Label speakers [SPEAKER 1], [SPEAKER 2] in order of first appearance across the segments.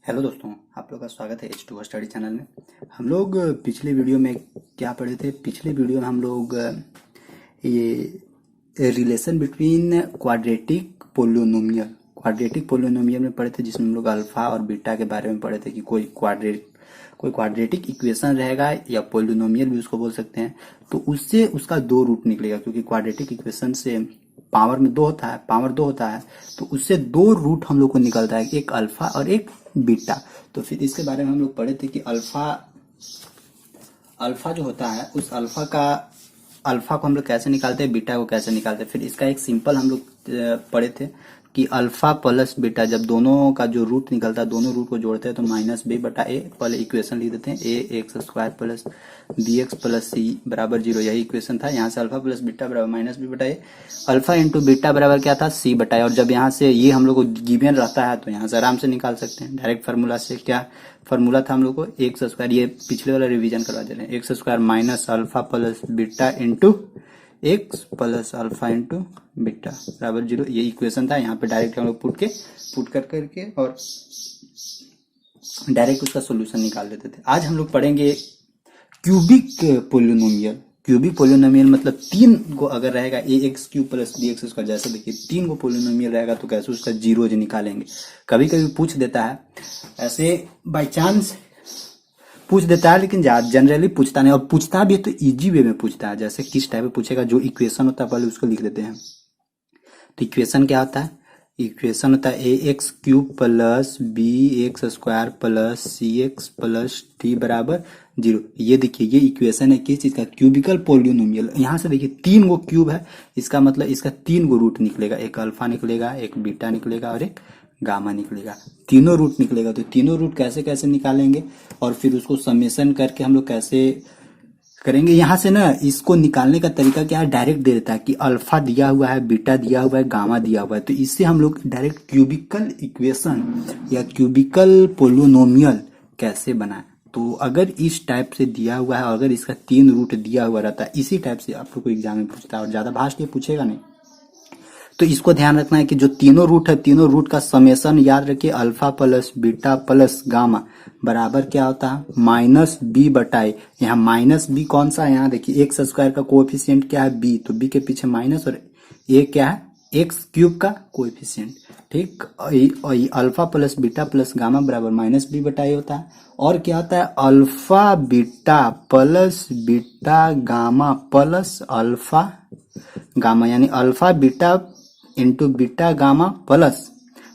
[SPEAKER 1] Hello दोस्तों, आप लोग का स्वागत है H2 स्टडी चैनल में। हम लोग पिछले वीडियो में क्या पढ़े थे? पिछले वीडियो में हम लोग ये रिलेशन बिटवीन क्वाड्रेटिक पोलिनोमियल में पढ़े थे, जिसमें हम लोग अल्फा और बीटा के बारे में पढ़े थे कि कोई क्वाड्रेटिक इक्वेशन रहेगा या पोलिनोमियल भी उसको बोल सकते हैं, तो उससे उसका दो रूट निकलेगा। क्योंकि क्वाड्रेटिक इक्वेशन से पावर दो होता है, तो उससे दो रूट हम लोग को निकलता है, एक अल्फा और एक बीटा। तो फिर इसके बारे में हम लोग पढ़े थे कि अल्फा जो होता है, उस अल्फा को हम लोग कैसे निकालते हैं, बीटा को कैसे निकालते हैं। फिर इसका एक सिंपल हम लोग पढ़े थे कि अल्फा प्लस बीटा, जब दोनों का जो रूट निकलता है, दोनों रूट को जोड़ते हैं तो माइनस बी बटा ए, पहले इक्वेशन लिख देते हैं, a x square plus b x plus c बराबर 0। यही इक्वेशन था। यहाँ से अल्फा प्लस बीटा बराबर माइनस बी बटा ए, अल्फा इंटू बीटा बराबर क्या था, सी बटा ए। और जब यहाँ से ये हम लोग को गिवन रहता है तो यहाँ से आराम से निकाल सकते हैं डायरेक्ट फार्मूला से। क्या फार्मूला था हम लोग को? एक्स स्क्वायर, ये पिछले वाला रिवीजन करवा दे रहे हैं, x square minus alpha plus beta into x plus alpha into beta बराबर 0। ये इक्वेशन था। यहाँ पे डायरेक्ट हम लोग पुट करके और डायरेक्ट उसका सोल्यूशन निकाल देते थे। आज हम लोग पढ़ेंगे क्यूबिक पोलिनोमियल मतलब तीन को अगर रहेगा a x cube plus b x square, जैसे देखिए तीन को पोलिनोमियल रहेगा तो कैसे उसका जीरोज निकालेंगे। कभी कभी पूछ देता है, ऐसे बाई चांस पूछ देता है, लेकिन जनरली पूछता नहीं, और पूछता भी है तो इजी वे में पूछता है। जैसे किस टाइप में पूछेगा, जो इक्वेशन होता है पहले उसको लिख देते हैं। तो इक्वेशन क्या होता है? इक्वेशन होता है a x cube plus b x square plus c x plus t बराबर 0। ये देखिए, ये इक्वेशन है किस चीज का? Cubical polynomial. यहाँ से देखिए तीन गो क्यूब है, इसका मतलब इसका तीन गो रूट निकलेगा, एक अल्फा निकलेगा, एक बीटा निकलेगा और एक गामा निकलेगा। तीनों रूट निकलेगा। तो तीनों रूट कैसे कैसे निकालेंगे और फिर उसको समेशन करके हम लोग कैसे करेंगे। यहाँ से ना इसको निकालने का तरीका क्या है, डायरेक्ट दे देता है कि अल्फा दिया हुआ है, बीटा दिया हुआ है, गामा दिया हुआ है। तो इससे हम लोग डायरेक्ट क्यूबिकल इक्वेशन या क्यूबिकल पोलिनोमियल कैसे बनाए। तो अगर इस टाइप से दिया हुआ है और अगर इसका तीन रूट दिया हुआ रहता है, इसी टाइप से आप लोग को एग्जाम में पूछता है, और ज्यादा भाष ये पूछेगा नहीं। तो इसको ध्यान रखना है कि जो तीनों रूट है, तीनों रूट का समेशन याद रखिए, alpha plus beta plus gamma बराबर क्या होता है, माइनस बी बटाए। यहाँ माइनस बी कौन सा है? यहाँ देखिए एक्स स्क्वायर का कोएफिशिएंट क्या है, बी, तो बी के पीछे माइनस, और ए क्या है, एक्स क्यूब का कोएफिशिएंट। ठीक, alpha plus beta plus gamma बराबर माइनस बी बटाए होता है। और क्या होता है, alpha beta plus beta gamma plus alpha gamma, यानी alpha beta into beta gamma plus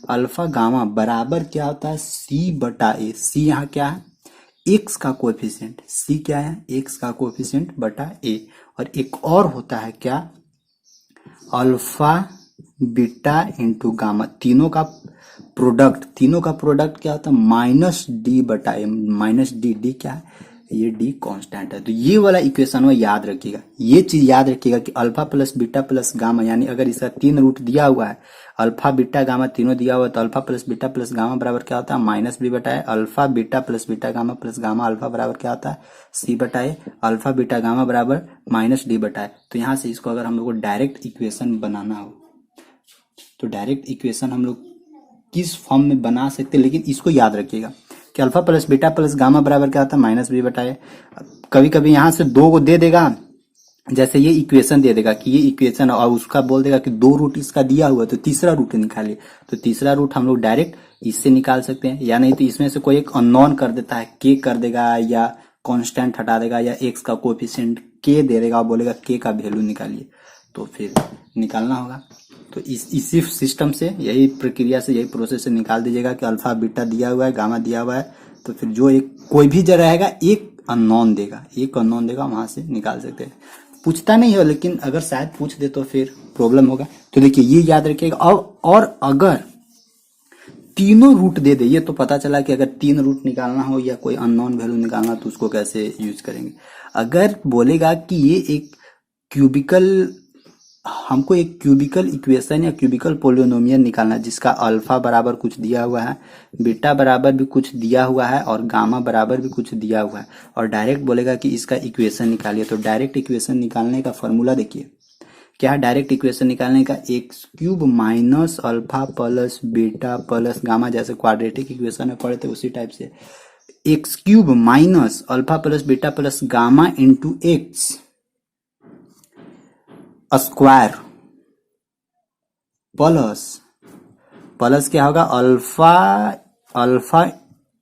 [SPEAKER 1] alpha gamma बराबर क्या होता है, सी बटा ए। सी यहाँ क्या है, एक्स का कोएफिशिएंट। सी क्या है, एक्स का कोएफिशिएंट बटा ए। और एक और होता है क्या, अल्फा बीटा इंटू गामा, तीनों का प्रोडक्ट क्या होता है, माइनस डी बटा ए। माइनस डी, डी क्या है, ये डी कांस्टेंट है। तो ये वाला इक्वेशन में याद रखिएगा, ये चीज याद रखिएगा कि alpha plus beta plus gamma, यानी अगर इसका तीन रूट दिया हुआ है, अल्फा बीटा गामा तीनों दिया हुआ है, तो alpha plus beta plus gamma बराबर क्या होता है, माइनस बी बटा a. Alpha beta plus beta gamma plus gamma alpha बराबर क्या होता है, सी बटा ए। अल्फा बीटा गामा बराबर माइनस डी बटा ए। तो यहाँ से इसको अगर हम लोग को डायरेक्ट इक्वेशन बनाना हो तो डायरेक्ट इक्वेशन हम लोग किस फॉर्म में बना सकते हैं, लेकिन इसको याद रखिएगा कि alpha plus beta plus gamma बराबर क्या होता है, माइनस बी बटा ए। कभी कभी यहाँ से दो को दे देगा, जैसे ये इक्वेशन दे देगा कि ये इक्वेशन, और उसका बोल देगा कि दो रूट इसका दिया हुआ है तो तीसरा रूट निकालिए। तो तीसरा रूट हम लोग डायरेक्ट इससे निकाल सकते हैं, या नहीं तो इसमें से कोई एक अननोन कर देता है, के कर देगा या कांस्टेंट हटा देगा या एक्स का कोएफिशिएंट के दे देगा और बोलेगा के का वैल्यू निकालिए, तो फिर निकालना होगा। तो इसी सिस्टम से, यही प्रक्रिया से, यही प्रोसेस से निकाल दीजिएगा कि अल्फा बीटा दिया हुआ है, गामा दिया हुआ है, तो फिर जो एक कोई भी जगह रहेगा एक अननोन देगा, वहां से निकाल सकते हैं। पूछता नहीं है, लेकिन अगर शायद पूछ दे तो फिर प्रॉब्लम होगा। तो देखिए ये याद रखिएगा। और अगर तीनों रूट दे दे, ये तो पता चला कि अगर तीन रूट निकालना हो या कोई अननोन वैल्यू निकालना तो उसको कैसे यूज करेंगे। अगर बोलेगा कि ये एक हमको एक क्यूबिकल इक्वेशन या क्यूबिकल पोलिनोमियल निकालना है, जिसका अल्फा बराबर कुछ दिया हुआ है, बीटा बराबर भी कुछ दिया हुआ है और गामा बराबर भी कुछ दिया हुआ है, और डायरेक्ट बोलेगा कि इसका इक्वेशन निकालिए। तो डायरेक्ट इक्वेशन निकालने का फॉर्मूला देखिए क्या है डायरेक्ट इक्वेशन निकालने का, x cube minus alpha plus beta plus gamma, जैसे क्वाड्रेटिक इक्वेशन में पढ़े थे उसी टाइप से, x cube minus alpha plus beta plus gamma into x square plus plus क्या होगा, alpha alpha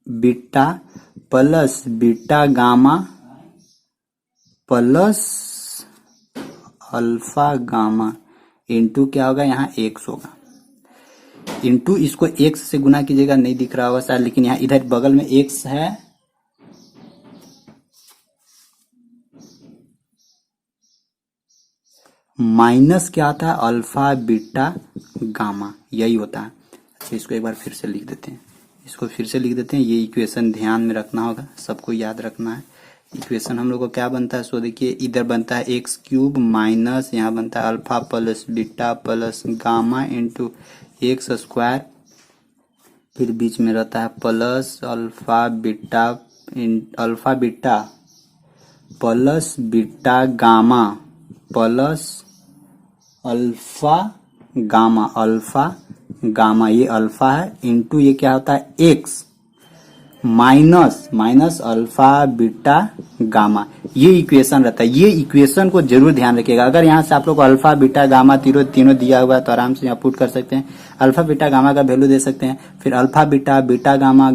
[SPEAKER 1] beta plus beta gamma plus alpha gamma into क्या होगा, यहाँ एक्स होगा, इंटू इसको एक्स से गुना कीजिएगा, नहीं दिख रहा होगा शायद, लेकिन यहाँ इधर बगल में एक्स है, माइनस क्या आता है, अल्फा बीटा गामा, यही होता है। अच्छा इसको एक बार फिर से लिख देते हैं, इसको फिर से लिख देते हैं, ये इक्वेशन ध्यान में रखना होगा, सबको याद रखना है। इक्वेशन हम लोग को क्या बनता है, सो देखिए इधर बनता है एक्स क्यूब माइनस, यहाँ बनता है alpha plus beta plus gamma into x square, फिर बीच में रहता है plus alpha beta plus beta gamma plus alpha gamma, ये अल्फा है, इंटू ये क्या होता है x minus alpha beta gamma, ये इक्वेशन रहता है। ये इक्वेशन को जरूर ध्यान रखिएगा। अगर यहाँ से आप लोग को अल्फा बीटा गामा तीनों दिया हुआ है तो आराम से यहाँ पुट कर सकते हैं, अल्फा बीटा गामा का वैल्यू दे सकते हैं, फिर alpha beta gamma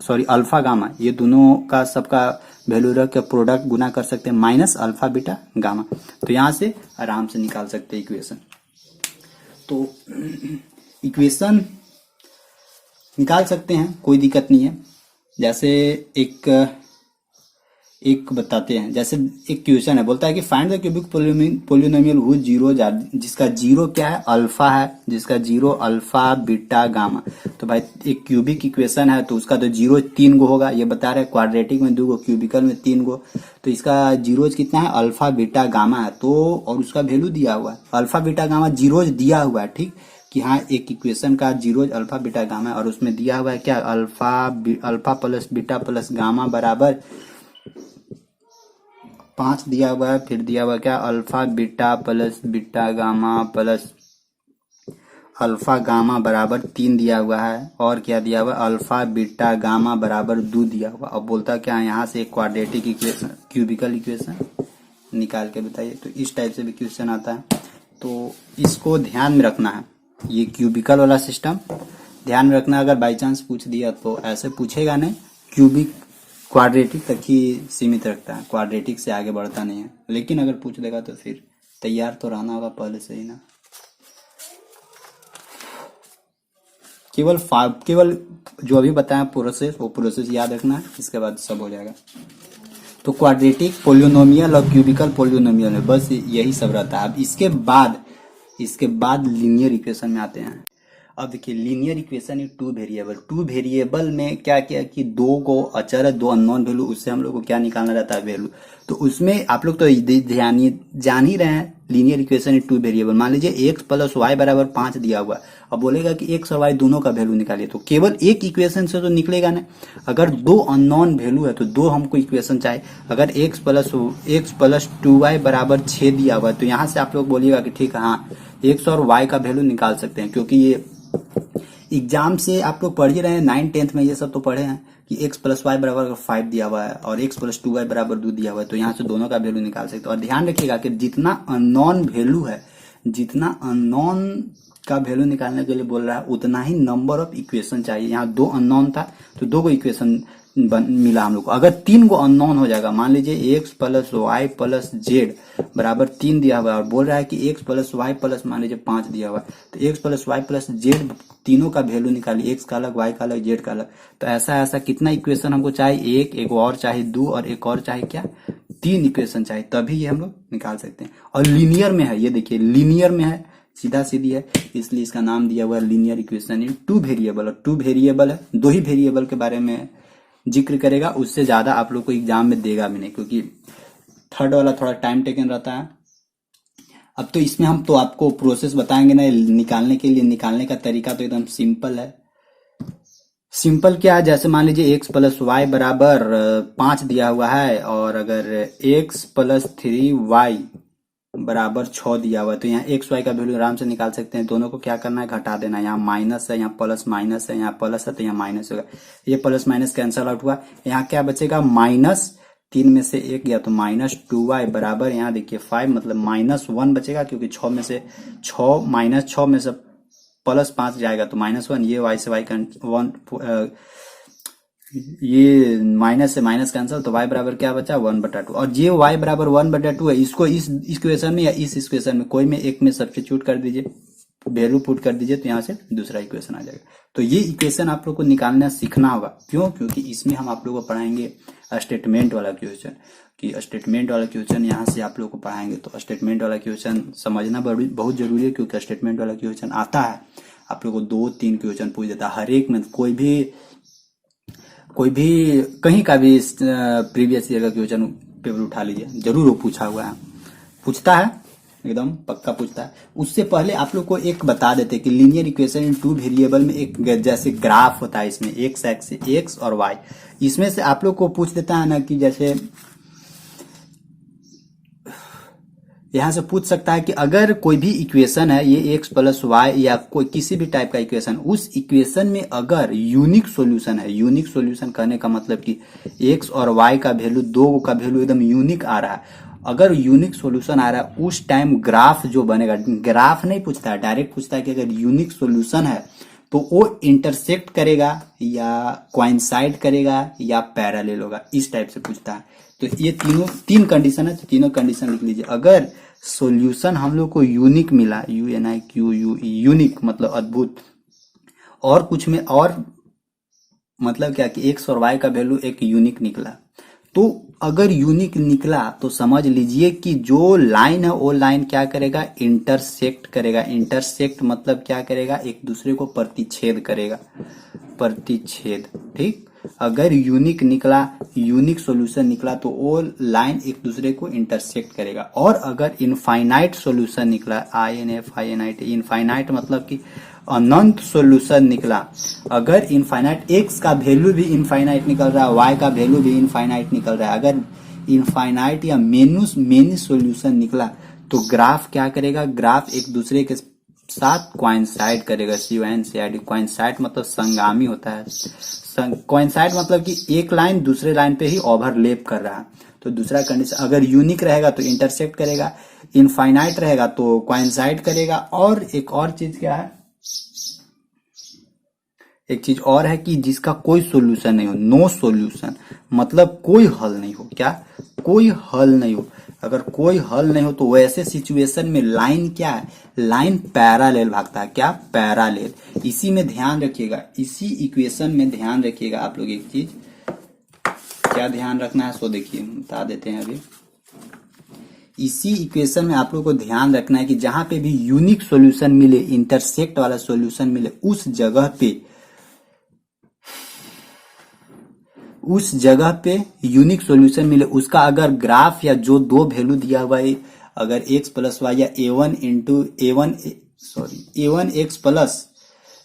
[SPEAKER 1] alpha gamma, ये दोनों का सबका वैल्यू रख के प्रोडक्ट गुना कर सकते हैं, माइनस अल्फा बीटा गामा, तो यहाँ से आराम से निकाल सकते हैं इक्वेशन। तो इक्वेशन निकाल सकते हैं, कोई दिक्कत नहीं है। जैसे एक बताते हैं, जैसे एक क्वेश्चन है, बोलता है कि find the cubic polynomial whose zero, जिसका जीरो क्या है, अल्फा है, जिसका जीरो अल्फा बीटा गामा। तो भाई एक क्यूबिक इक्वेशन है तो उसका तो जीरो 3 गो होगा, ये बता रहे हैं क्वाड्रेटिक में 2 गो, क्यूबिकल में 3 गो, तो इसका जीरोज कितना है, अल्फा बीटा गामा है, तो और उसका वैल्यू दिया हुआ है, अल्फा बीटा गामा जीरोज दिया हुआ है, ठीक कि हाँ एक इक्वेशन का जीरोज अल्फा बीटा गामा है, और उसमें दिया हुआ है क्या, alpha plus beta plus gamma बराबर 5 दिया हुआ है, फिर दिया हुआ क्या, alpha beta plus beta gamma plus alpha gamma बराबर 3 दिया हुआ है, और क्या दिया हुआ है, अल्फा बीटा गामा बराबर 2 दिया हुआ। अब बोलता क्या है, यहाँ से एक क्वाड्रेटिक इक्वेशन क्यूबिकल इक्वेशन निकाल के बताइए। तो इस टाइप से भी क्वेश्चन आता है, तो इसको ध्यान में रखना है, ये क्यूबिकल वाला सिस्टम ध्यान में रखना। अगर बाई चांस पूछ दिया तो ऐसे पूछेगा नहीं, क्यूबिक क्वाड्रेटिक तक ही सीमित रखता है, क्वाड्रेटिक से आगे बढ़ता नहीं है, लेकिन अगर पूछ देगा तो फिर तैयार तो रहना होगा पहले से ही ना। केवल जो अभी बताया प्रोसेस, वो प्रोसेस याद रखना है, इसके बाद सब हो जाएगा। तो क्वाड्रेटिक पोलिनोमियल और क्यूबिकल पोलिनोमियल में बस यही सब रहता है। अब इसके बाद लीनियर इक्वेशन में आते हैं। अब देखिए linear equation in two variable में क्या किया कि 2 को अचर है, 2 अननोन वैल्यू, उससे हम लोग को क्या निकालना रहता है, वैल्यू। तो उसमें आप लोग तो जान ही रहे हैं लीनियर इक्वेशन इन 2 वेरिएबल। मान लीजिए एक्स प्लस वाई बराबर 5 दिया हुआ, अब बोलेगा कि एक्स और वाई दोनों का वैल्यू निकालिए, तो केवल एक इक्वेशन से तो निकलेगा ना। अगर 2 अननोन वैल्यू है तो 2 हमको इक्वेशन चाहिए। अगर एक्स प्लस 2y बराबर 6 दिया हुआ है, तो यहाँ से आप लोग बोलिएगा कि ठीक है, हाँ एक्स और वाई का वैल्यू निकाल सकते हैं, क्योंकि ये एग्जाम से आप लोग पढ़ ही रहे हैं, 9th में ये सब तो पढ़े हैं कि x प्लस वाई बराबर 5 दिया हुआ है और x प्लस 2y बराबर 2 दिया हुआ है, तो यहाँ से दोनों का वैल्यू निकाल सकते हैं। और ध्यान रखिएगा कि जितना अननोन वैल्यू है, जितना अननोन का वैल्यू निकालने के लिए बोल रहा है, उतना ही नंबर ऑफ इक्वेशन चाहिए। यहाँ 2 अननोन था तो 2 को इक्वेशन मिला हम लोग को। अगर 3 को अननोन हो जाएगा, मान लीजिए x plus y plus z बराबर 3 दिया हुआ है, और बोल रहा है कि x प्लस वाई प्लस मान लीजिए 5 दिया हुआ है, तो x plus y plus z तीनों का वैल्यू निकालिए, x का अलग, y का अलग, z का अलग। तो ऐसा कितना इक्वेशन हमको चाहिए, एक और चाहिए 2, और एक और चाहिए क्या, 3 इक्वेशन चाहिए, तभी ये हम लोग निकाल सकते हैं। और लीनियर में है, ये देखिए लीनियर में है, सीधा सीधी है, इसलिए इसका नाम दिया हुआ है लीनियर इक्वेशन इन 2 वेरिएबल। और 2 वेरिएबल है, 2 ही वेरिएबल के बारे में जिक्र करेगा, उससे ज्यादा आप लोग को एग्जाम में देगा भी नहीं, क्योंकि थर्ड वाला थोड़ा टाइम टेकन रहता है। अब तो इसमें हम तो आपको प्रोसेस बताएंगे ना निकालने के लिए। निकालने का तरीका तो एकदम सिंपल है। सिंपल क्या है, जैसे मान लीजिए x प्लस वाई बराबर 5 दिया हुआ है, और अगर x प्लस 3y बराबर 6 दिया हुआ है, तो यहाँ एक्स वाई का वैल्यू आराम से निकाल सकते हैं। दोनों को क्या करना है, घटा देना। यहाँ माइनस है, यहाँ प्लस माइनस है, यहाँ प्लस है तो यहाँ माइनस होगा। ये प्लस माइनस कैंसल आउट हुआ। यहाँ क्या बचेगा, माइनस 3 में से 1 गया तो -2y बराबर, यहाँ देखिए 5 मतलब -1 बचेगा, क्योंकि 6 में से 6 -6 में से +5 जाएगा तो -1। ये y से y का 1, ये माइनस से माइनस कैंसल, तो y बराबर क्या बचा, 1/2। और ये y बराबर 1/2 है, इसको इस इक्वेशन में या इस इक्वेशन में कोई में एक में सब्स्टिट्यूट कर दीजिए, वैल्यू पुट कर दीजिए, तो यहाँ से दूसरा इक्वेशन आ जाएगा। तो ये इक्वेशन आप लोग को निकालना सीखना होगा। क्यों, क्योंकि इसमें हम आप लोग को पढ़ाएंगे स्टेटमेंट वाला क्वेश्चन, कि स्टेटमेंट वाला क्वेश्चन यहाँ से आप लोग को पढ़ाएंगे। तो स्टेटमेंट वाला क्वेश्चन समझना बहुत जरूरी है, क्योंकि स्टेटमेंट वाला क्वेश्चन आता है आप लोग को 2-3 क्वेश्चन पूछ देता है हर एक में। कोई भी कहीं का भी प्रीवियस ईयर का क्वेश्चन पेपर उठा लीजिए, जरूर वो पूछा हुआ है, पूछता है, एकदम पक्का पूछता है। उससे पहले आप लोग को एक बता देते कि लीनियर इक्वेशन इन 2 वेरिएबल में एक जैसे ग्राफ होता है, इसमें एक्स और वाई, इसमें से आप लोग को पूछ देता है ना, कि जैसे यहां से पूछ सकता है कि अगर कोई भी इक्वेशन है, ये x प्लस वाई या कोई किसी भी टाइप का इक्वेशन, उस इक्वेशन में अगर यूनिक सॉल्यूशन है, यूनिक सॉल्यूशन कहने का मतलब कि x और y का वैल्यू, दो का वैल्यू एकदम यूनिक आ रहा है, अगर यूनिक सॉल्यूशन आ रहा है, उस टाइम ग्राफ जो बनेगा, ग्राफ नहीं पूछता है, डायरेक्ट पूछता है कि अगर यूनिक सॉल्यूशन है तो वो इंटरसेक्ट करेगा या कोइंसाइड करेगा या पैरेलल होगा, इस टाइप से पूछता है। तो ये तीन कंडीशन है, तो तीनों कंडीशन लिख लीजिए। अगर सॉल्यूशन हम लोग को यूनिक मिला, यूनिक मतलब अद्भुत, और कुछ में और मतलब क्या कि एक्स और वाई का वैल्यू एक यूनिक निकला, तो अगर यूनिक निकला तो समझ लीजिए कि जो लाइन है वो लाइन क्या करेगा, इंटरसेक्ट करेगा। इंटरसेक्ट मतलब क्या करेगा, एक दूसरे को प्रतिच्छेद करेगा, प्रतिच्छेद, ठीक। अगर यूनिक निकला, यूनिक सॉल्यूशन निकला, तो वो लाइन एक दूसरे को इंटरसेक्ट करेगा। और अगर इनफाइनाइट सॉल्यूशन निकला, INFINIT, इनफाइनाइट मतलब कि अनंत सॉल्यूशन निकला, अगर इनफाइनाइट एक्स का वैल्यू भी इनफाइनाइट निकल रहा है, वाई का वैल्यू भी इनफाइनाइट निकल रहा है, अगर इनफाइनाइट या मेनी सॉल्यूशन निकला, तो ग्राफ क्या करेगा, ग्राफ एक दूसरे के साथ कोइंसाइड करेगा। COINCID, कोइंसाइड मतलब संगामी होता है, कोइंसाइड मतलब कि एक लाइन दूसरे लाइन पे ही ओवरलैप कर रहा है। तो दूसरा कंडीशन, अगर यूनिक रहेगा तो इंटरसेक्ट करेगा, इनफाइनाइट रहेगा तो कोइंसाइड करेगा। और एक और चीज क्या है, एक चीज और है कि जिसका कोई सॉल्यूशन नहीं हो, नो सॉल्यूशन मतलब कोई हल नहीं हो, क्या, कोई हल नहीं हो। अगर कोई हल नहीं हो तो वैसे सिचुएशन में लाइन क्या है, लाइन पैरेलल भागता है, क्या, पैरेलल। इसी में ध्यान रखिएगा, इसी इक्वेशन में ध्यान रखिएगा आप लोग, एक चीज क्या ध्यान रखना है, सो देखिए बता देते हैं अभी। इसी इक्वेशन में आप लोग को ध्यान रखना है कि जहां पे भी यूनिक सॉल्यूशन मिले, इंटरसेक्ट वाला सॉल्यूशन मिले, उस जगह पे यूनिक सॉल्यूशन मिले, उसका अगर ग्राफ या जो दो वैल्यू दिया हुआ है, अगर x प्लस वाई या A1 x plus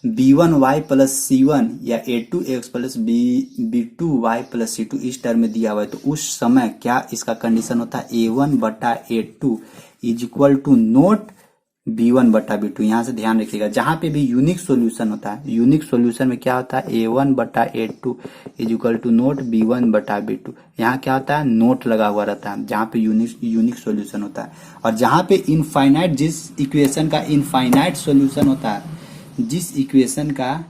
[SPEAKER 1] B1 y plus C1 या A2 x plus B2 y plus C2 इस टर्म में दिया हुआ है, तो उस समय क्या इसका कंडीशन होता है, A1/A2 is equal to note B1/B2। यहां से ध्यान रखिएगा, जहां पे भी यूनिक सॉल्यूशन होता है, यूनिक सॉल्यूशन में क्या होता है, A1/A2 is equal to note B1/B2। यहाँ क्या होता है, नोट लगा हुआ रहता है जहां पे यूनिक सॉल्यूशन होता है। और जहां पे इनफाइनाइट, जिस इक्वेशन का इनफाइनाइट सॉल्यूशन होता है, जिस इक्वेशन का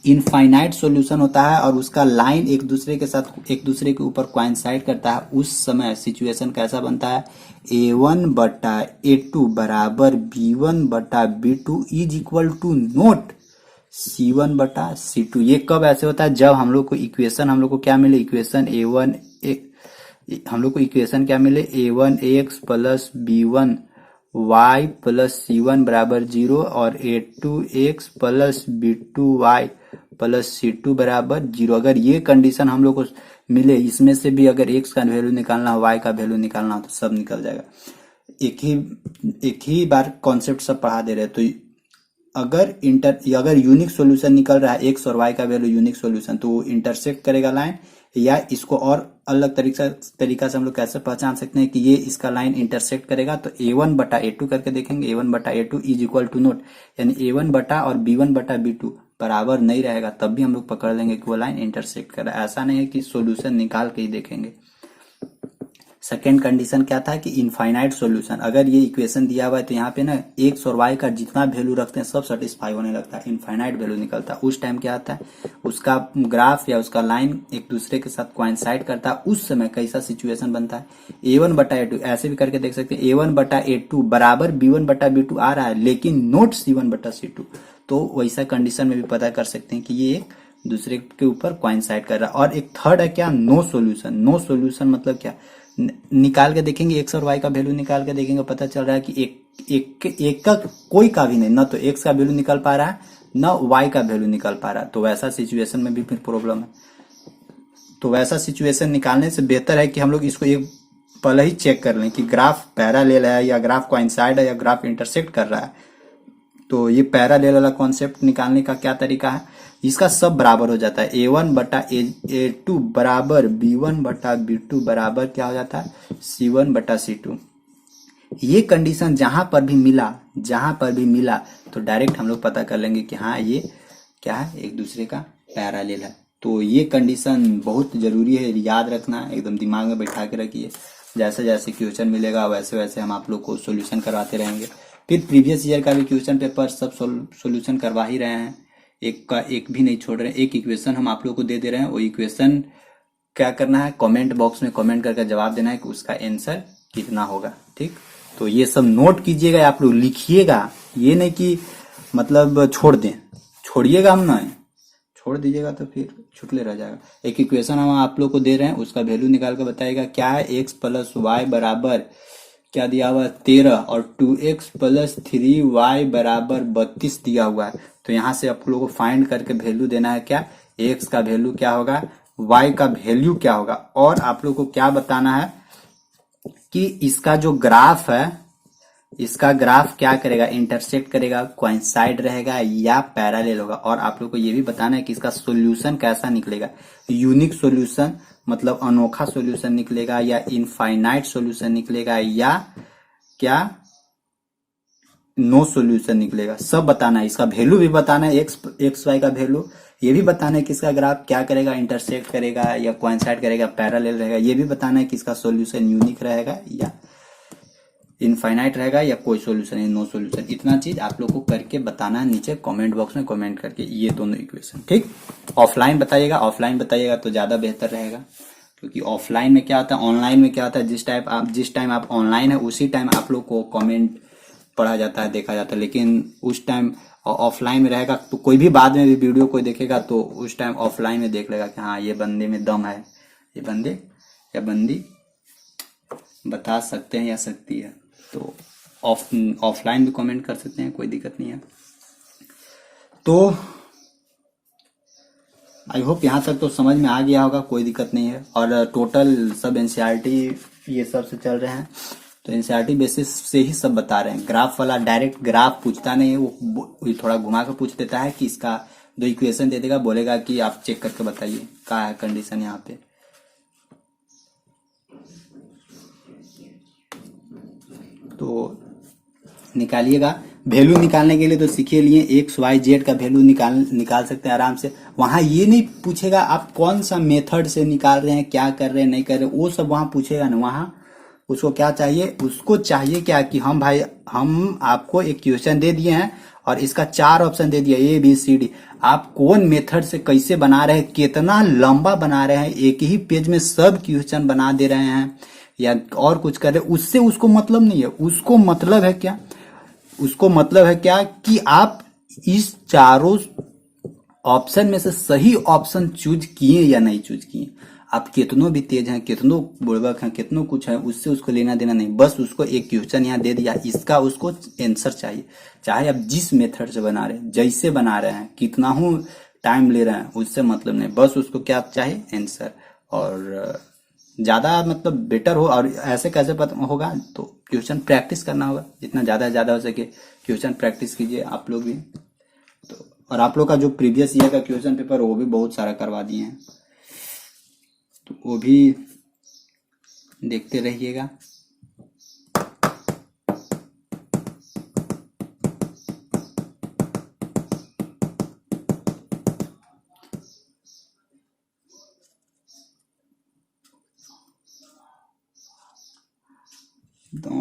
[SPEAKER 1] इनफाइनाइट सॉल्यूशन होता है और उसका लाइन एक दूसरे के साथ, एक दूसरे के ऊपर कोइंसाइड करता है, उस समय सिचुएशन कैसा बनता है, A1/A2 बराबर B1/B2 is equal to note C1/C2। ये कब ऐसे होता है, जब हम लोग को इक्वेशन, हम लोग को क्या मिले, इक्वेशन हम लोग को इक्वेशन क्या मिले, A1x plus B1 y plus C1 बराबर 0 और A2x plus B2 y plus C2 बराबर 0। अगर ये कंडीशन हम लोग को मिले, इसमें से भी अगर x का वैल्यू निकालना हो, y का वैल्यू निकालना हो, तो सब निकल जाएगा। एक ही बार कॉन्सेप्ट सब पढ़ा दे रहे हैं। तो अगर यूनिक सॉल्यूशन निकल रहा है एक्स और वाई का वैल्यू यूनिक सॉल्यूशन, तो वो इंटरसेक्ट करेगा लाइन, या इसको और अलग तरीका से हम लोग कैसे पहचान सकते हैं कि ये इसका लाइन इंटरसेक्ट करेगा, तो a1/a2 करके देखेंगे। a1/a2 is equal to note, यानी a1 और b1/b2 बराबर नहीं रहेगा, तब भी हम लोग पकड़ लेंगे कि वो लाइन इंटरसेक्ट कर रहा है। ऐसा नहीं है कि सॉल्यूशन निकाल के ही देखेंगे। सेकेंड कंडीशन क्या था कि इनफाइनाइट सॉल्यूशन, अगर ये इक्वेशन दिया हुआ है तो यहाँ पे ना एक्स और वाई का जितना वैल्यू रखते हैं सब सेटिस्फाई होने लगता है, इनफाइनाइट वैल्यू निकलता है। उस टाइम क्या आता है, उसका ग्राफ या उसका लाइन एक दूसरे के साथ कोइंसाइड करता है, उस समय कैसा सिचुएशन बनता है, a1/a2 ऐसे भी करके देख सकते हैं, a1/a2 बराबर b1/b2 आ रहा है लेकिन नोट c1/c2, तो वैसा कंडीशन में भी पता कर सकते हैं कि ये एक दूसरे के ऊपर कोइंसाइड कर रहा है। और एक थर्ड है क्या, नो सॉल्यूशन। नो सॉल्यूशन मतलब क्या, निकाल के देखेंगे एक्स और वाई का वैल्यू निकाल के देखेंगे, पता चल रहा है कि एक का कोई का भी नहीं, ना तो एक्स का वैल्यू निकल पा रहा है ना वाई का वैल्यू निकल पा रहा है, तो वैसा सिचुएशन में भी फिर प्रॉब्लम है। तो वैसा सिचुएशन निकालने से बेहतर है कि हम लोग इसको एक पहले ही चेक कर लें कि ग्राफ पैरेलल है या ग्राफ कोइंसाइड है या ग्राफ इंटरसेक्ट कर रहा है। तो ये पैरेलल वाला कॉन्सेप्ट निकालने का क्या तरीका है, इसका सब बराबर हो जाता है, a1/a2 बराबर b1/b2 बराबर क्या हो जाता है, c1/c2। ये कंडीशन जहां पर भी मिला तो डायरेक्ट हम लोग पता कर लेंगे कि हाँ ये क्या है, एक दूसरे का पैरेलल है। तो ये कंडीशन बहुत जरूरी है, याद रखना, एकदम दिमाग में बैठा के रखिए। जैसे जैसे क्वेश्चन मिलेगा वैसे वैसे हम आप लोग को सोल्यूशन करवाते रहेंगे। फिर प्रीवियस ईयर का भी क्वेश्चन पेपर सब सोल्यूशन करवा ही रहे हैं, एक का एक भी नहीं छोड़ रहे हैं। एक इक्वेशन हम आप लोग को दे दे रहे हैं, वो इक्वेशन क्या करना है, कमेंट बॉक्स में कमेंट करके जवाब देना है कि उसका आंसर कितना होगा। ठीक, तो ये सब नोट कीजिएगा, आप लोग लिखिएगा, ये नहीं कि मतलब छोड़ दें, छोड़िएगा हम नहीं, छोड़ दीजिएगा तो फिर छुटले रह जाएगा। एक इक्वेशन हम आप लोग को दे रहे हैं, उसका वैल्यू निकाल कर बताइएगा क्या है, x + y बराबर क्या दिया हुआ है 13 और 2x + 3y बराबर 32 दिया हुआ है। तो यहाँ से आप लोगों को फाइंड करके वैल्यू देना है, क्या x का वैल्यू क्या होगा, y का वैल्यू क्या होगा, और आप लोग को क्या बताना है कि इसका जो ग्राफ है, इसका ग्राफ क्या करेगा, इंटरसेक्ट करेगा, कोइंसाइड रहेगा या पैरेलल होगा। और आप लोग को ये भी बताना है कि इसका सॉल्यूशन कैसा निकलेगा, यूनिक सॉल्यूशन मतलब अनोखा सॉल्यूशन निकलेगा या इनफाइनाइट सॉल्यूशन निकलेगा या क्या नो सॉल्यूशन निकलेगा, सब बताना है। इसका वैल्यू भी बताना है, एक्स वाई का वैल्यू, ये भी बताना है कि इसका ग्राफ क्या करेगा, इंटरसेक्ट करेगा या कोइंसाइड करेगा, पैरेलल रहेगा, ये भी बताना है कि इसका सॉल्यूशन यूनिक रहेगा या इनफाइनाइट रहेगा या कोई सॉल्यूशन है, नो सॉल्यूशन। इतना चीज आप लोग को करके बताना है नीचे कमेंट बॉक्स में कमेंट करके, ये दोनों इक्वेशन। ठीक, ऑफलाइन बताइएगा तो ज्यादा बेहतर रहेगा, क्योंकि ऑफलाइन में क्या होता है, ऑनलाइन में क्या होता है, जिस टाइम आप ऑनलाइन है उसी टाइम आप लोग को कमेंट पढ़ा जाता है, देखा जाता है, लेकिन उस टाइम ऑफलाइन में रहेगा तो कोई भी बाद में भी वीडियो कोई देखेगा तो उस टाइम ऑफलाइन में देख लेगा कि हाँ ये बंदे में दम है, ये बंदे या बंदी बता सकते हैं या सकती है। तो ऑफलाइन भी कमेंट कर सकते हैं, कोई दिक्कत नहीं है। तो आई होप यहाँ तक तो समझ में आ गया होगा, कोई दिक्कत नहीं है। और टोटल सब एनसीईआरटी ये सब से चल रहे हैं, तो एनसीईआरटी बेसिस से ही सब बता रहे हैं। ग्राफ वाला डायरेक्ट ग्राफ पूछता नहीं है, वो थोड़ा घुमा कर पूछ देता है कि इसका दो इक्वेशन दे देगा, बोलेगा कि आप चेक करके बताइए क्या है कंडीशन यहाँ पे। तो निकालिएगा, वैल्यू निकालने के लिए तो सीखे लिए एक्स वाई जेड का वैल्यू निकाल सकते हैं आराम से। वहां ये नहीं पूछेगा आप कौन सा मेथड से निकाल रहे हैं, क्या कर रहे हैं, नहीं कर रहे, वो सब वहां पूछेगा ना। वहां उसको क्या चाहिए, उसको चाहिए क्या कि हम भाई हम आपको एक क्वेश्चन दे दिए हैं और इसका 4 ऑप्शन दे दिया ABCD, आप कौन मेथड से कैसे बना रहे हैं, कितना लंबा बना रहे हैं, एक ही पेज में सब क्वेश्चन बना दे रहे हैं या और कुछ कर रहे हैं, उससे उसको मतलब नहीं है। उसको मतलब है क्या, उसको मतलब है क्या कि आप इस चारों ऑप्शन में से सही ऑप्शन चूज किए या नहीं चूज किए। आप कितनों भी तेज हैं, कितनों बुड़बक हैं, कितनों कुछ है, उससे उसको लेना देना नहीं। बस उसको एक क्वेश्चन यहाँ दे दिया, इसका उसको आंसर चाहिए, चाहे आप जिस मेथड से बना रहे हैं, जैसे बना रहे हैं, कितना हूं टाइम ले रहे हैं, उससे मतलब नहीं। बस उसको क्या चाहिए, आंसर। और ज्यादा मतलब बेटर हो। और ऐसे कैसे पता होगा, तो क्वेश्चन प्रैक्टिस करना होगा, जितना ज्यादा हो सके क्वेश्चन प्रैक्टिस कीजिए आप लोग भी। तो और आप लोग का जो प्रीवियस ईयर का क्वेश्चन पेपर वो भी बहुत सारा करवा दिए हैं, तो वो भी देखते रहिएगा।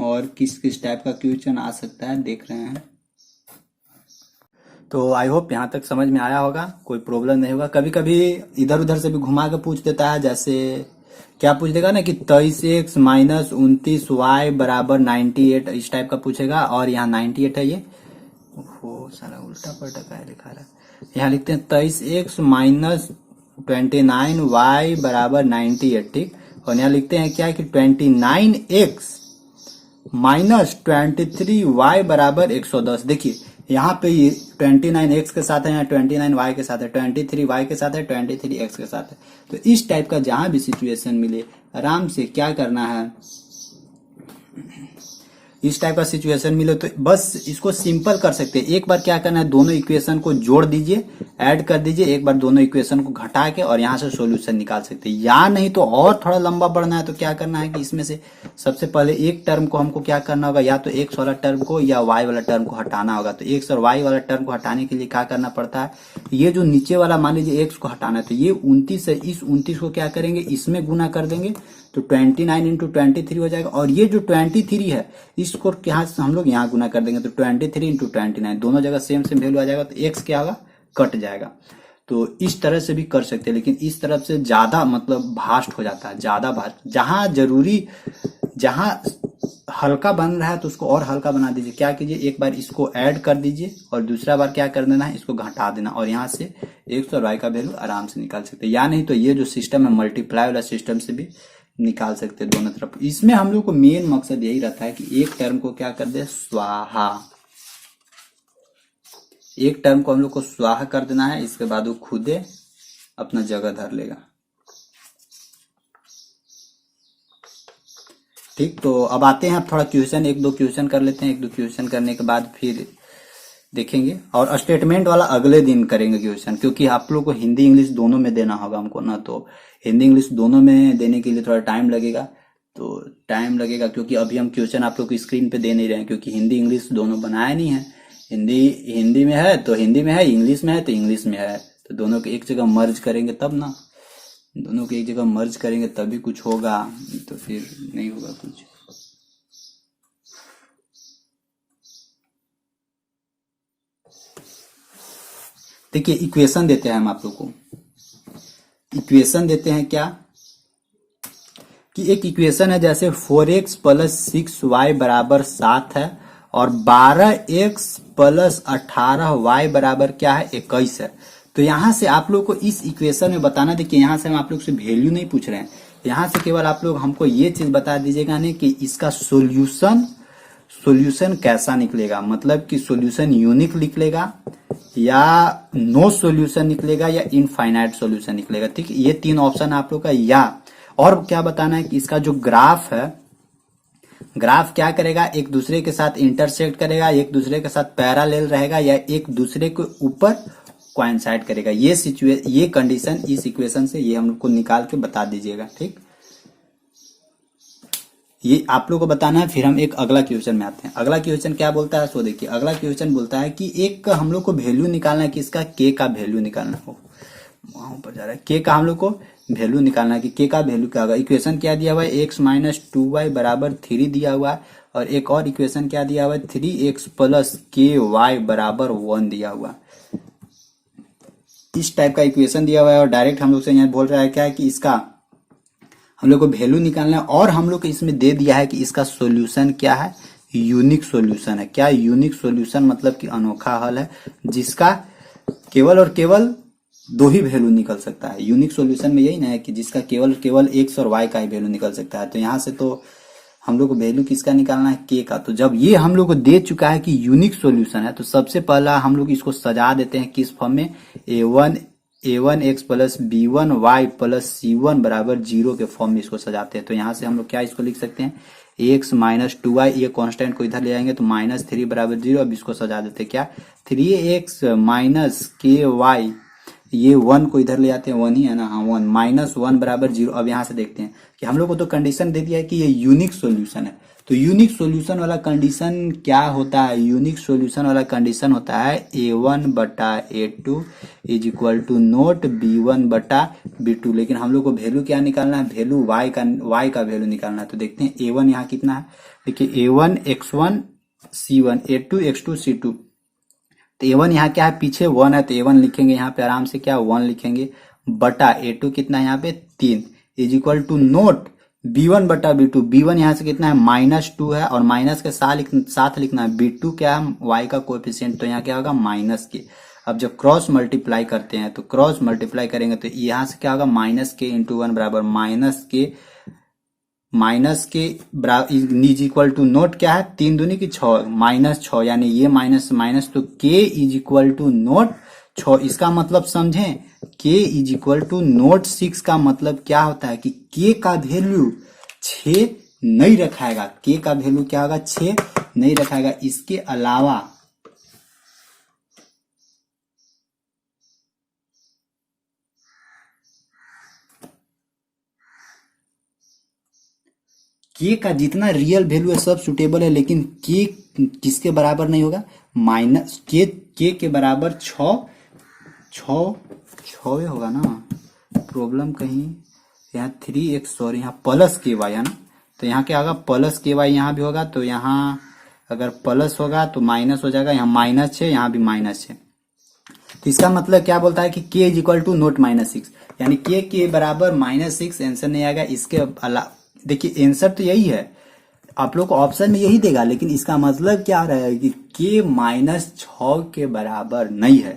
[SPEAKER 1] और किस किस टाइप का क्वेश्चन आ सकता है देख रहे हैं। तो आई होप यहाँ तक समझ में आया होगा, कोई प्रॉब्लम नहीं होगा। कभी कभी इधर उधर से भी घुमा के पूछ देता है, जैसे क्या पूछ देगा ना कि 23x माइनस 29y बराबर 98, इस टाइप का पूछेगा। और यहाँ 98 है, ये ओहो सारा उल्टा पलटा का है लिखा रहा है। यहाँ लिखते हैं 23x माइनस 29y बराबर 98, ठीक। और यहाँ लिखते हैं क्या कि 29x माइनस 23y बराबर 110। देखिए यहाँ पे ये 29x के साथ है, यहाँ 29y के साथ है, 23y के साथ है, 23x के साथ है। तो इस टाइप का जहां भी सिचुएशन मिले आराम से क्या करना है, इस टाइप का सिचुएशन मिले तो बस इसको सिंपल कर सकते हैं। एक बार क्या करना है, दोनों इक्वेशन को जोड़ दीजिए, ऐड कर दीजिए, एक बार दोनों इक्वेशन को घटा के और यहां से सॉल्यूशन निकाल सकते हैं। या नहीं तो और थोड़ा लंबा बढ़ना है तो क्या करना है कि इसमें से सबसे पहले एक टर्म को हमको क्या करना होगा, या तो एक्स वाला टर्म को या वाई वाला टर्म को हटाना होगा। तो एक्स और वाई वाला टर्म को हटाने के लिए क्या करना पड़ता है, ये जो नीचे वाला मान लीजिए एक्स को हटाना है, तो ये 29 है, इस 29 को क्या करेंगे इसमें गुना कर देंगे, तो 29 इंटू 23 हो जाएगा। और ये जो 23 है इसको क्या हम लोग यहाँ गुना कर देंगे, तो 23 इंटू 29 दोनों जगह सेम सेम वैल्यू आ जाएगा, तो एक्स क्या होगा कट जाएगा। तो इस तरह से भी कर सकते हैं, लेकिन इस तरफ से ज्यादा मतलब भास्ट हो जाता है, ज्यादा भास्ट। जहां जरूरी, जहां हल्का बन रहा है तो उसको और हल्का बना दीजिए। क्या कीजिए, एक बार इसको ऐड कर दीजिए और दूसरा बार क्या कर देना है, इसको घटा देना, और यहाँ से एक्स और वाई का वैल्यू आराम से निकाल सकते हैं। या नहीं तो ये जो सिस्टम है मल्टीप्लाई वाला सिस्टम से भी निकाल सकते हैं दोनों तरफ। इसमें हम लोग को मेन मकसद यही रहता है कि एक टर्म को क्या कर दे, स्वाहा, एक टर्म को हम लोग को स्वाहा कर देना है, इसके बाद वो खुदे अपना जगह धर लेगा, ठीक। तो अब आते हैं, अब थोड़ा क्वेश्चन एक दो क्वेश्चन कर लेते हैं, एक दो क्वेश्चन करने के बाद फिर देखेंगे। और स्टेटमेंट वाला अगले दिन करेंगे क्वेश्चन, क्योंकि आप लोग को हिंदी इंग्लिश दोनों में देना होगा हमको ना, तो हिंदी इंग्लिश दोनों में देने के लिए थोड़ा टाइम लगेगा। तो टाइम लगेगा क्योंकि अभी हम क्वेश्चन आप लोग को स्क्रीन पे दे नहीं रहे हैं, क्योंकि हिंदी इंग्लिश दोनों बनाया नहीं है। हिंदी में है तो हिंदी में है, इंग्लिश में है तो इंग्लिश में है, तो दोनों को एक जगह मर्ज करेंगे तब ना, दोनों को एक जगह मर्ज करेंगे तभी कुछ होगा, तो फिर नहीं होगा कुछ। देखिए इक्वेशन देते हैं हम आप लोग को, इक्वेशन देते हैं क्या कि एक इक्वेशन है जैसे 4x प्लस 6y बराबर 7 है और 12x प्लस 18y बराबर क्या है 21 है। तो यहां से आप लोग को इस इक्वेशन में बताना, देखिए यहां से हम आप लोग से वैल्यू नहीं पूछ रहे हैं, यहां से केवल आप लोग हमको ये चीज बता दीजिएगा नहीं कि इसका सॉल्यूशन कैसा निकलेगा, मतलब कि सॉल्यूशन यूनिक निकलेगा या नो सॉल्यूशन निकलेगा या इनफाइनाइट सॉल्यूशन निकलेगा, ठीक। ये तीन ऑप्शन आप लोग का। या और क्या बताना है कि इसका जो ग्राफ है, ग्राफ क्या करेगा, एक दूसरे के साथ इंटरसेक्ट करेगा, एक दूसरे के साथ पैरेलल रहेगा या एक दूसरे के ऊपर कोइंसाइड करेगा। ये कंडीशन इस इक्वेशन से ये हम लोग को निकाल के बता दीजिएगा, ठीक। ये आप लोगों को बताना है। फिर हम एक अगला क्वेश्चन में आते हैं। अगला क्वेश्चन क्या बोलता है, सो देखिए अगला क्वेश्चन बोलता है कि एक हम लोग को वैल्यू निकालना है कि इसका के का वैल्यू निकालना हो, वहां पर जा रहा है, के का हम लोग को वैल्यू निकालना है कि के का वैल्यू क्या होगा। इक्वेशन क्या दिया हुआ है, एक्स माइनस 2y बराबर 3 दिया हुआ है, और एक और इक्वेशन क्या दिया हुआ है 3x प्लस के वाई बराबर 1 दिया हुआ है। इस टाइप का इक्वेशन दिया हुआ है और डायरेक्ट हम लोग से यहाँ बोल रहा है क्या है कि इसका हम लोग को वैल्यू निकालना है, और हम लोग को इसमें दे दिया है कि इसका सॉल्यूशन क्या है, यूनिक सॉल्यूशन है। क्या यूनिक सॉल्यूशन मतलब कि अनोखा हल है जिसका केवल और केवल दो ही वैल्यू निकल सकता है। यूनिक सॉल्यूशन में यही ना है कि जिसका केवल केवल एक्स और वाई का ही वैल्यू निकल सकता है। तो यहाँ से तो हम लोग को वैल्यू किसका निकालना है, के का। तो जब ये हम लोग को दे चुका है कि यूनिक सॉल्यूशन है, तो सबसे पहला हम लोग इसको सजा देते हैं किस फॉर्म में, a1 a1x plus b1y plus c1 बराबर 0 के फॉर्म में इसको सजाते हैं। तो यहाँ से हम लोग क्या इसको लिख सकते हैं, x माइनस 2y, ये कांस्टेंट को इधर ले आएंगे तो माइनस 3 बराबर 0। अब इसको सजा देते हैं क्या, 3x माइनस ky, ये 1 को इधर ले आते हैं, 1 ही है ना, हाँ 1 माइनस 1 बराबर 0। अब यहाँ से देखते हैं कि हम लोग को तो कंडीशन दे दिया है कि ये यूनिक सॉल्यूशन है। तो यूनिक सॉल्यूशन वाला कंडीशन क्या होता है, यूनिक सॉल्यूशन वाला कंडीशन होता है a1 बटा a2 is equal to note b1 बटा b2। लेकिन हम लोग को वैल्यू क्या निकालना है, वैल्यू y का वैल्यू निकालना है। तो देखते हैं a1 यहाँ कितना है, देखिए a1 x1 c1, a2 x2 c2। तो a1 यहाँ क्या है, पीछे 1 है तो a1 लिखेंगे यहाँ पे आराम से, क्या 1 लिखेंगे, बटा a2 कितना है यहाँ पे 3 is equal to note b1 बटा b2। b1 यहाँ से कितना है -2 है और माइनस के साथ लिखना है b2 क्या है, y का कोएफिशिएंट, तो यहाँ क्या होगा माइनस के। अब जब क्रॉस मल्टीप्लाई करते हैं तो क्रॉस मल्टीप्लाई करेंगे तो यहाँ से क्या होगा, माइनस के इंटू 1 बराबर माइनस के इज इक्वल टू नोट क्या है, 3 दूनी की 6 -6, यानी ये माइनस माइनस, तो k is equal to not 6। इसका मतलब समझें, k is equal to not 6 का मतलब क्या होता है कि k का वैल्यू 6 नहीं रखाएगा, k का वैल्यू क्या होगा, 6 नहीं रखाएगा। इसके अलावा k का जितना रियल वैल्यू है सब सुटेबल है, लेकिन k किसके बराबर नहीं होगा, माइनस k के बराबर 6 होगा ना। प्रॉब्लम कहीं यहाँ 3x, सॉरी यहाँ प्लस के वाई है ना, तो यहाँ क्या होगा, प्लस के वाई यहाँ भी होगा, तो यहाँ अगर प्लस होगा तो माइनस हो जाएगा, यहाँ -6, यहाँ भी -6। तो इसका मतलब क्या बोलता है कि k is equal to not -6, यानी k के बराबर -6 आंसर नहीं आएगा। इसके अलावा देखिए आंसर तो यही है, आप लोग को ऑप्शन में यही देगा, लेकिन इसका मतलब क्या रहा है कि k -6 के बराबर नहीं है।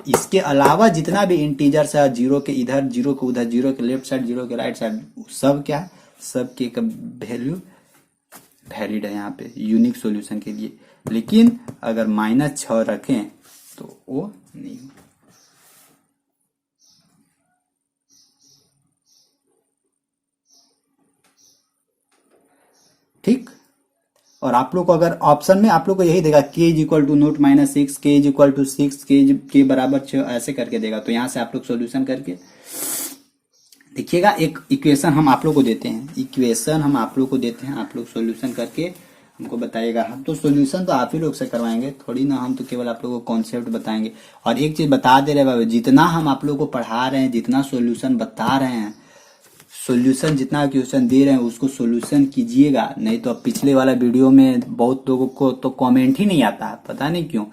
[SPEAKER 1] इसके अलावा जितना भी इंटीजर्स है, 0 के इधर, 0 के उधर, 0 के लेफ्ट साइड, 0 के राइट साइड, सब क्या है, सब के का वैल्यू वैलिड है यहाँ पे यूनिक सॉल्यूशन के लिए। लेकिन अगर -6 रखें तो वो नहीं। ठीक, और आप लोग को अगर ऑप्शन में आप लोग को यही देगा k is equal to not -6, k is equal to 6, k बराबर 6, ऐसे करके देगा। तो यहाँ से आप लोग सॉल्यूशन करके देखिएगा। एक इक्वेशन हम आप लोग को देते हैं, आप लोग सॉल्यूशन करके हमको बताइएगा। हम तो सॉल्यूशन तो आप ही लोग से करवाएंगे, थोड़ी ना हम तो केवल आप लोग को कॉन्सेप्ट बताएंगे। और एक चीज बता दे रहे बाबू, जितना हम आप लोग को पढ़ा रहे हैं, जितना सॉल्यूशन बता रहे हैं, सॉल्यूशन जितना क्वेश्चन दे रहे हैं उसको सॉल्यूशन कीजिएगा। नहीं तो अब पिछले वाला वीडियो में बहुत लोगों को तो कमेंट ही नहीं आता है, पता नहीं क्यों।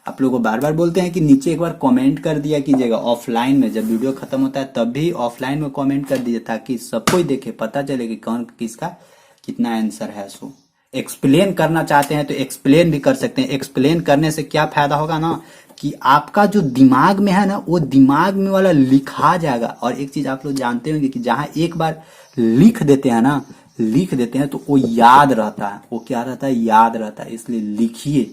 [SPEAKER 1] आप लोगों को बार बार बोलते हैं कि नीचे एक बार कमेंट कर दिया कीजिएगा ऑफलाइन में, जब वीडियो खत्म होता है तब भी ऑफलाइन में कमेंट कर दीजिए, ताकि सब कोई देखे, पता चले कि कौन किसका कितना आंसर है। सो एक्सप्लेन करना चाहते हैं तो एक्सप्लेन भी कर सकते हैं। एक्सप्लेन करने से क्या फायदा होगा ना, कि आपका जो दिमाग में है ना, वो दिमाग में वाला लिखा जाएगा। और एक चीज आप लोग जानते होंगे कि जहां एक बार लिख देते हैं ना, तो वो याद रहता है। वो क्या रहता है, याद रहता है। इसलिए लिखिए,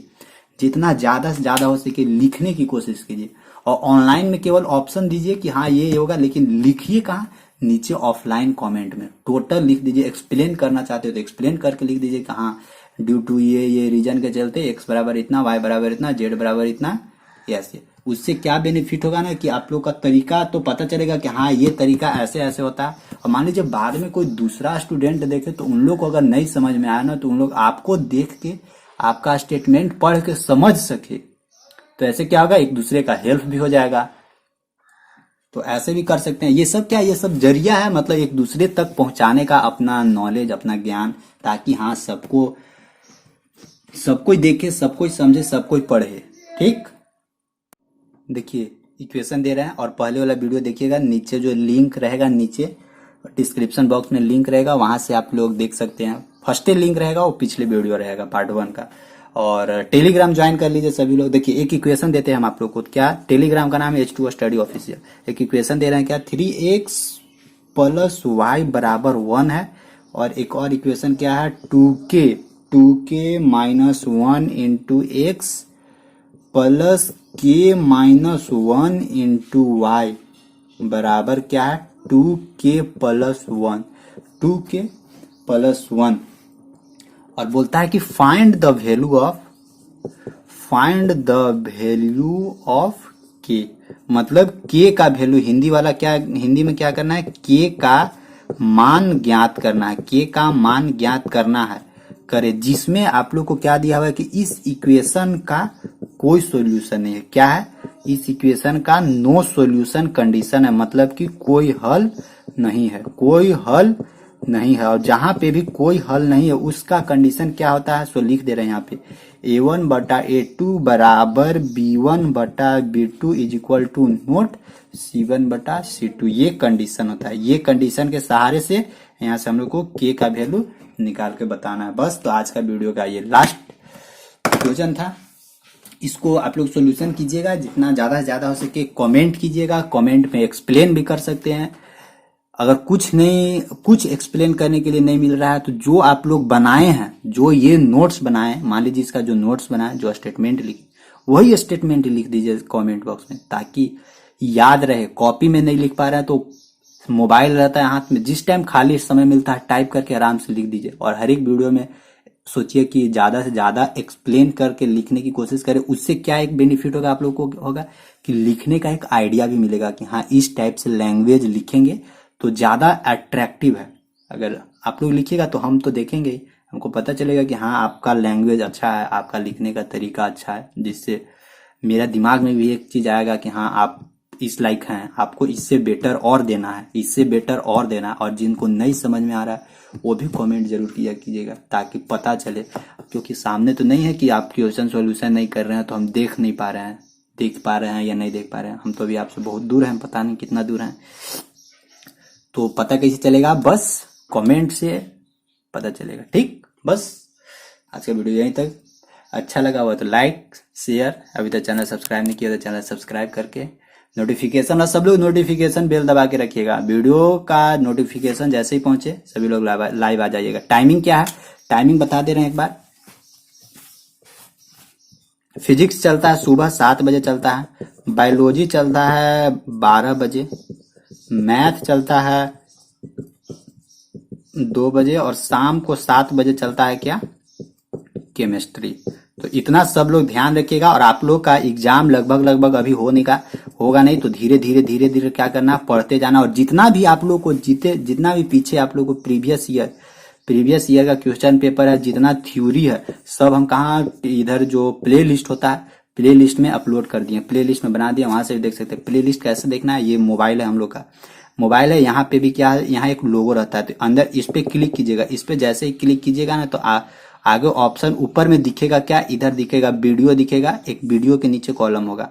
[SPEAKER 1] जितना ज्यादा से ज्यादा हो सके लिखने की कोशिश कीजिए। और ऑनलाइन में केवल ऑप्शन दीजिए कि हाँ ये होगा, लेकिन लिखिए कहाँ, नीचे ऑफलाइन कमेंट में टोटल लिख दीजिए। एक्सप्लेन करना चाहते हो तो एक्सप्लेन करके लिख दीजिए कि हाँ ड्यू टू ये रीजन के चलते x बराबर इतना, y बराबर इतना, z बराबर इतना, ऐसे। उससे क्या बेनिफिट होगा ना, कि आप लोग का तरीका तो पता चलेगा कि हाँ ये तरीका ऐसे ऐसे होता है। और मान लीजिए बाद में कोई दूसरा स्टूडेंट देखे तो उन लोग को अगर नहीं समझ में आया ना, तो उन लोग आपको देख के आपका स्टेटमेंट पढ़ के समझ सके, तो ऐसे क्या होगा, एक दूसरे का हेल्प भी हो जाएगा। तो ऐसे भी कर सकते हैं। ये सब क्या, ये सब जरिया है, मतलब एक दूसरे तक पहुंचाने का अपना नॉलेज, अपना ज्ञान, ताकि हाँ सब कोई देखे, सब कोई समझे, सब कोई पढ़े। ठीक, देखिए इक्वेशन दे रहे हैं और पहले वाला वीडियो देखिएगा। नीचे जो लिंक रहेगा, नीचे डिस्क्रिप्शन बॉक्स में लिंक रहेगा, वहां से आप लोग देख सकते हैं। फर्स्ट लिंक रहेगा वो पिछले वीडियो रहेगा पार्ट 1 का। और टेलीग्राम ज्वाइन कर लीजिए सभी लोग। देखिए एक इक्वेशन देते हैं हम आप लोग को, क्या, टेलीग्राम का नाम है H2O स्टडी ऑफिशियल। एक इक्वेशन दे रहे हैं क्या, 3x प्लस y बराबर 1 है। और एक और इक्वेशन क्या है, 2k minus 1 into x plus k minus 1 into y बराबर क्या है 2k प्लस 1, 2k प्लस 1। और बोलता है कि find the value of k, मतलब k का वैल्यू, हिंदी वाला क्या, हिंदी में क्या करना है, k का मान ज्ञात करना है, k का मान ज्ञात करना है करे, जिसमें आप लोग को क्या दिया हुआ है कि इस इक्वेशन का कोई सॉल्यूशन नहीं है। क्या है, इस इक्वेशन का नो सॉल्यूशन कंडीशन है, मतलब कि कोई हल नहीं है, कोई हल नहीं है। और जहां पे भी कोई हल नहीं है उसका कंडीशन क्या होता है, सो लिख दे रहे हैं यहाँ पे a1 बटा a2 बराबर b1 बटा b2 is equal to note c1 बटा c2, ये कंडीशन होता है। ये कंडीशन के सहारे से यहाँ से हम लोग को k का वैल्यू निकाल के बताना है। बस, तो आज का वीडियो का ये लास्ट क्वेश्चन था। इसको आप लोग सॉल्यूशन कीजिएगा, जितना ज्यादा से ज्यादा हो सके कमेंट कीजिएगा, कमेंट में एक्सप्लेन भी कर सकते हैं। अगर कुछ एक्सप्लेन करने के लिए नहीं मिल रहा है तो जो आप लोग बनाए हैं, जो ये नोट्स बनाए, मान लीजिए इसका जो नोट्स बनाए, जो स्टेटमेंट लिखे, वही स्टेटमेंट लिख दीजिए कमेंट बॉक्स में, ताकि याद रहे। कॉपी में नहीं लिख पा रहे हैं तो मोबाइल रहता है हाथ में, जिस टाइम खाली समय मिलता है टाइप करके आराम से लिख दीजिए। और हर एक वीडियो में सोचिए कि ज्यादा से ज्यादा एक्सप्लेन करके लिखने की कोशिश करें। उससे क्या एक बेनिफिट होगा आप लोगों को, होगा कि लिखने का एक आइडिया भी मिलेगा कि हाँ इस टाइप से लैंग्वेज लिखेंगे तो ज्यादा अट्रैक्टिव है। अगर आप लोग लिखिएगा तो हम तो देखेंगे ही, हमको पता चलेगा कि हाँ आपका लैंग्वेज अच्छा है, आपका लिखने का तरीका अच्छा है, जिससे मेरा दिमाग में भी एक चीज आएगा कि हाँ आप इस लाइक हैं, आपको इससे बेटर और देना है, इससे बेटर और देना है। और जिनको नहीं समझ में आ रहा है वो भी कमेंट जरूर किया कीजिएगा, ताकि पता चले। क्योंकि सामने तो नहीं है कि आप क्वेश्चन सॉल्यूशन नहीं कर रहे हैं तो हम देख नहीं पा रहे हैं, देख पा रहे हैं या नहीं देख पा रहे हैं, हम तो अभी आपसे बहुत दूर हैं, पता नहीं कितना दूर हैं। तो पता कैसे चलेगा, बस कमेंट से पता चलेगा। ठीक, बस आज का वीडियो यहीं तक। अच्छा लगा हुआ तो लाइक शेयर, अभी तक चैनल सब्सक्राइब नहीं किया तो चैनल सब्सक्राइब करके नोटिफिकेशन, और सब लोग नोटिफिकेशन बेल दबा के रखिएगा। वीडियो का नोटिफिकेशन जैसे ही पहुंचे सभी लोग लाइव आ जाइएगा। टाइमिंग क्या है, टाइमिंग बता दे रहे हैं एक बार। फिजिक्स चलता है सुबह 7 बजे चलता है, बायोलॉजी चलता है 12 बजे, मैथ चलता है 2 बजे, और शाम को 7 बजे चलता है क्या, केमिस्ट्री। तो इतना सब लोग ध्यान रखिएगा। और आप लोग का एग्जाम लगभग अभी होगा नहीं, तो धीरे धीरे क्या करना, पढ़ते जाना। और जितना भी आप लोग को जितना भी पीछे आप लोग को प्रीवियस ईयर का क्वेश्चन पेपर है, जितना थ्योरी है, सब हम कहाँ, इधर जो प्ले लिस्ट होता है, प्ले लिस्ट में अपलोड कर दिए, प्ले लिस्ट में बना दिया, वहां से भी देख सकते हैं। प्ले लिस्ट कैसे देखना है, ये मोबाइल है हम लोग का, मोबाइल है, यहाँ पे भी क्या है, यहाँ एक लोगो रहता है, तो अंदर इस पे क्लिक कीजिएगा। इस पे जैसे ही क्लिक कीजिएगा ना तो आगे ऑप्शन ऊपर में दिखेगा क्या, इधर दिखेगा वीडियो दिखेगा, एक वीडियो के नीचे कॉलम होगा।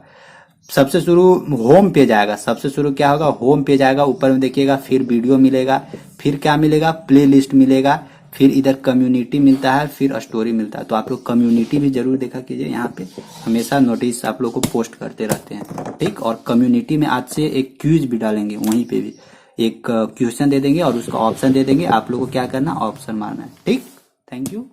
[SPEAKER 1] सबसे शुरू होम पेज आएगा, सबसे शुरू क्या होगा, होम पेज आएगा, ऊपर में देखिएगा, फिर वीडियो मिलेगा, फिर क्या मिलेगा, प्ले लिस्ट मिलेगा, फिर इधर कम्युनिटी मिलता है, फिर स्टोरी मिलता है। तो आप लोग कम्युनिटी भी जरूर देखा कीजिए, यहाँ पे हमेशा नोटिस आप लोग को पोस्ट करते रहते हैं। ठीक, और कम्युनिटी में आज से एक क्विज भी डालेंगे, वहीं पे भी एक क्वेश्चन दे देंगे और उसका ऑप्शन दे देंगे, आप लोग को क्या करना, ऑप्शन मारना है। ठीक, थैंक यू।